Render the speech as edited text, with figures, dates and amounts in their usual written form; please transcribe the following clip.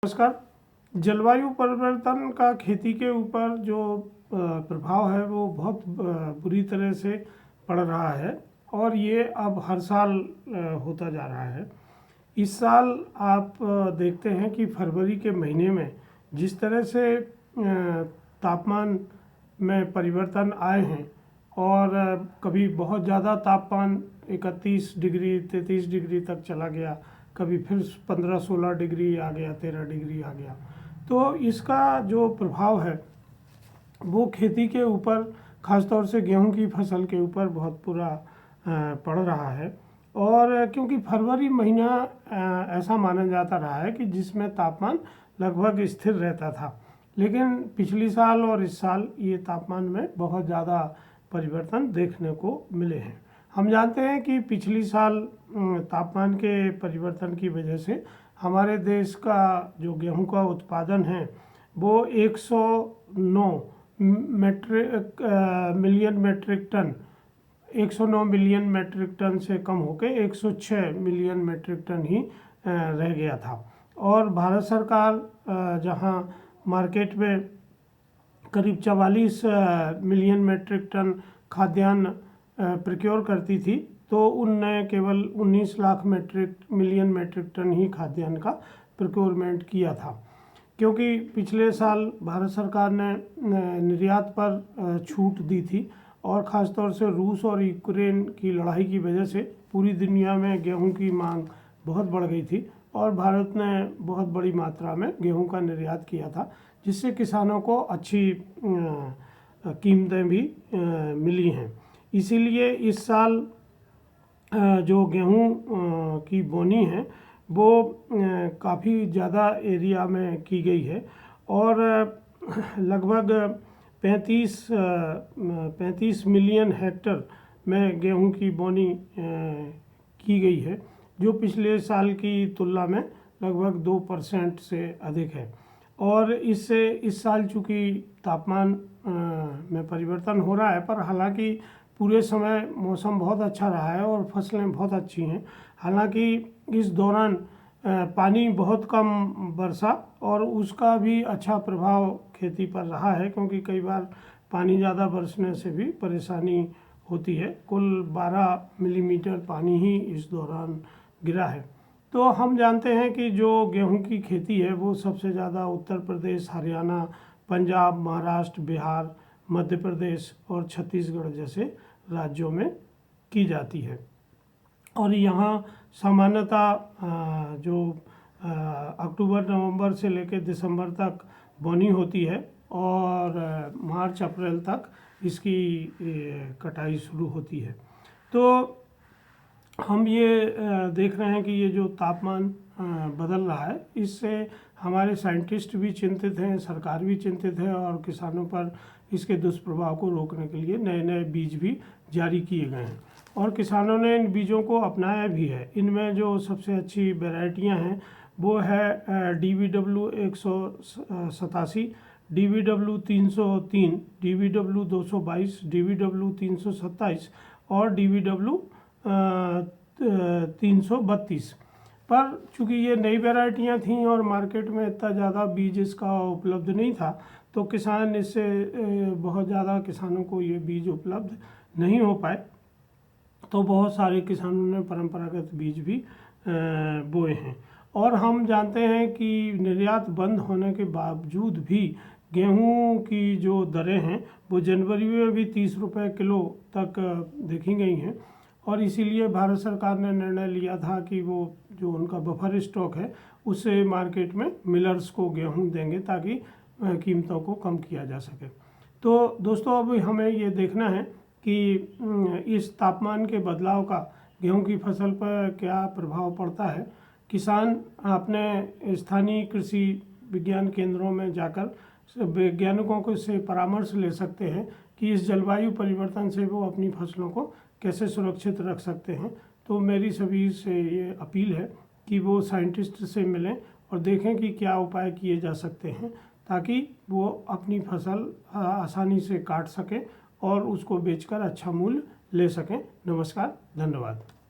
नमस्कार। जलवायु परिवर्तन का खेती के ऊपर जो प्रभाव है वो बहुत बुरी तरह से पड़ रहा है और ये अब हर साल होता जा रहा है। इस साल आप देखते हैं कि फरवरी के महीने में जिस तरह से तापमान में परिवर्तन आए हैं और कभी बहुत ज़्यादा तापमान 31 डिग्री 33 डिग्री तक चला गया, कभी फिर 15-16 डिग्री आ गया, 13 डिग्री आ गया। तो इसका जो प्रभाव है वो खेती के ऊपर, ख़ासतौर से गेहूं की फसल के ऊपर बहुत बुरा पड़ रहा है। और क्योंकि फरवरी महीना ऐसा माना जाता रहा है कि जिसमें तापमान लगभग स्थिर रहता था, लेकिन पिछली साल और इस साल ये तापमान में बहुत ज़्यादा परिवर्तन देखने को मिले हैं। हम जानते हैं कि पिछली साल तापमान के परिवर्तन की वजह से हमारे देश का जो गेहूं का उत्पादन है वो 109 मिलियन मेट्रिक टन से कम होकर 106 मिलियन मेट्रिक टन ही रह गया था। और भारत सरकार जहां मार्केट में करीब 44 मिलियन मेट्रिक टन खाद्यान्न प्रोक्योर करती थी, तो उनने केवल 19 लाख मिलियन मेट्रिक टन ही खाद्यान्न का प्रोक्योरमेंट किया था। क्योंकि पिछले साल भारत सरकार ने निर्यात पर छूट दी थी और ख़ासतौर से रूस और यूक्रेन की लड़ाई की वजह से पूरी दुनिया में गेहूं की मांग बहुत बढ़ गई थी और भारत ने बहुत बड़ी मात्रा में गेहूं का निर्यात किया था, जिससे किसानों को अच्छी कीमतें भी मिली हैं। इसीलिए इस साल जो गेहूं की बोनी है वो काफ़ी ज़्यादा एरिया में की गई है और लगभग 35 मिलियन हेक्टर में गेहूं की बोनी की गई है, जो पिछले साल की तुलना में लगभग 2% से अधिक है। और इससे इस साल चूँकि तापमान में परिवर्तन हो रहा है, पर हालांकि पूरे समय मौसम बहुत अच्छा रहा है और फसलें बहुत अच्छी हैं। हालांकि इस दौरान पानी बहुत कम बरसा और उसका भी अच्छा प्रभाव खेती पर रहा है, क्योंकि कई बार पानी ज़्यादा बरसने से भी परेशानी होती है। कुल 12 मिलीमीटर पानी ही इस दौरान गिरा है। तो हम जानते हैं कि जो गेहूं की खेती है वो सबसे ज़्यादा उत्तर प्रदेश, हरियाणा, पंजाब, महाराष्ट्र, बिहार, मध्य प्रदेश और छत्तीसगढ़ जैसे राज्यों में की जाती है। और यहाँ सामान्यतः जो अक्टूबर नवंबर से लेकर दिसंबर तक बोनी होती है और मार्च अप्रैल तक इसकी कटाई शुरू होती है। तो हम ये देख रहे हैं कि ये जो तापमान बदल रहा है, इससे हमारे साइंटिस्ट भी चिंतित हैं, सरकार भी चिंतित है और किसानों पर इसके दुष्प्रभाव को रोकने के लिए नए नए बीज भी जारी किए गए हैं और किसानों ने इन बीजों को अपनाया भी है। इनमें जो सबसे अच्छी वैरायटियां हैं वो है DVW 187, DVW 303, DVW 222, DVW 327 और DVW 332। पर चूँकि ये नई वैरायटियाँ थीं और मार्केट में इतना ज़्यादा बीज इसका उपलब्ध नहीं था, तो किसान इससे बहुत ज़्यादा किसानों को ये बीज उपलब्ध नहीं हो पाए। तो बहुत सारे किसानों ने परंपरागत बीज भी बोए हैं। और हम जानते हैं कि निर्यात बंद होने के बावजूद भी गेहूं की जो दरें हैं वो जनवरी में भी 30 रुपये किलो तक देखी गई हैं और इसीलिए भारत सरकार ने निर्णय लिया था कि वो जो उनका बफर स्टॉक है उससे मार्केट में मिलर्स को गेहूं देंगे ताकि कीमतों को कम किया जा सके। तो दोस्तों, अब हमें ये देखना है कि इस तापमान के बदलाव का गेहूं की फसल पर क्या प्रभाव पड़ता है। किसान अपने स्थानीय कृषि विज्ञान केंद्रों में जाकर वैज्ञानिकों को से परामर्श ले सकते हैं कि इस जलवायु परिवर्तन से वो अपनी फसलों को कैसे सुरक्षित रख सकते हैं। तो मेरी सभी से ये अपील है कि वो साइंटिस्ट से मिलें और देखें कि क्या उपाय किए जा सकते हैं ताकि वो अपनी फसल आसानी से काट सकें और उसको बेचकर अच्छा मूल्य ले सकें। नमस्कार, धन्यवाद।